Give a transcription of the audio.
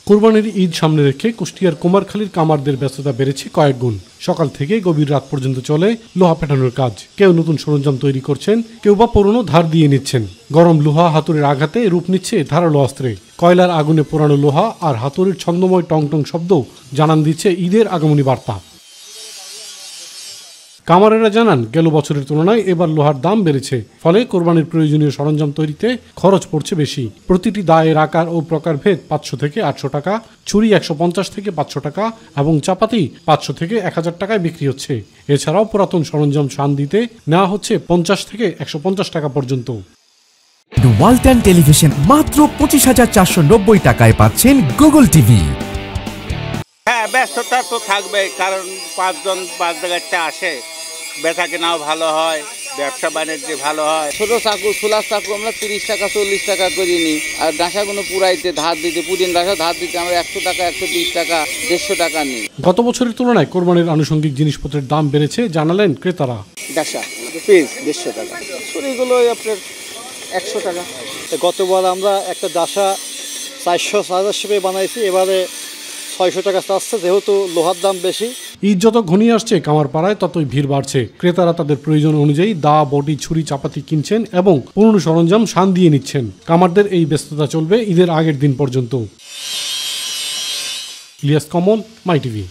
কোরবানির ঈদ সামনে রেখে কুষ্টিয়ার কুমারখালীর কামারদের ব্যস্ততা বেড়েছে কয়েক গুণ। সকাল থেকে গভীর রাত পর্যন্ত চলে লোহা পেটানোর কাজ। কেউ নতুন সরঞ্জাম তৈরি করছেন, কেউ বা পুরনো ধার দিয়ে নিচ্ছেন। গরম লোহা হাতুড়ির আঘাতে রূপ নিচ্ছে ধারালো অস্ত্রে। কয়লার আগুনে পোড়ানো লোহা আর হাতুড়ির ছন্দময় টং টং শব্দ জানান দিচ্ছে ঈদের আগমনী বার্তা। কামারেরা জানান, গেল বছরের তুলনায় এবার লোহার দাম বেড়েছে, ফলে কোরবানির প্রয়োজনীয় সরঞ্জাম তৈরিতে খরচ পড়ছে বেশি। প্রতিটি দায়ের আকার ও প্রকারভেদ 500 থেকে 800 টাকা, ছুরি 150 থেকে 500 টাকা এবং চাপাতি 500 থেকে 1000 টাকায় বিক্রি হচ্ছে। এছাড়াও পুরাতন সরঞ্জাম শান দিতে নেওয়া হচ্ছে 50 থেকে 150 টাকা পর্যন্ত। ওয়ালটন টেলিভিশন মাত্র 25,490 টাকায় পাচ্ছেন গুগল টিভি। হ্যাঁ, ব্যস্ততা তো থাকবে, কারণ 5 জন 5 জায়গাতে আসে, বেচা কেনাও ভালো হয়, ব্যবসা বাণিজ্য ভালো হয়। ছোট চাকু খোলা চাকু আমরা 30 টাকা 40 টাকা করে নিই, আর ডাঁসাগুলো পুরাইতে ধার দিতে, পুদিন ডাঁসা ধার দিতে আমরা 100 টাকা 120 টাকা 150 টাকা নিই। গত বছরের তুলনায় কোরবানির আনুষঙ্গিক জিনিসপত্রের দাম বেড়েছে জানালেন ক্রেতারা। ডাঁসা পিস 150 টাকা, ছুরিগুলো আপনার 100 টাকা। গতবার আমরা একটা ডাঁসা 400-450 টাকায় বানাইছি, এবারে 600 টাকা চাচ্ছে, যেহেতু লোহার দাম বেশি। ঈদ যত ঘনিয়ে আসছে কামারপাড়ায় ততই ভিড় বাড়ছে। ক্রেতারা তাদের প্রয়োজন অনুযায়ী দা, বটি, ছুরি, চাপাতি কিনছেন এবং পুরনো সরঞ্জাম শান দিয়ে নিচ্ছেন। কামারদের এই ব্যস্ততা চলবে ঈদের আগের দিন পর্যন্ত। ইলিয়াস কমল, মাই টিভি।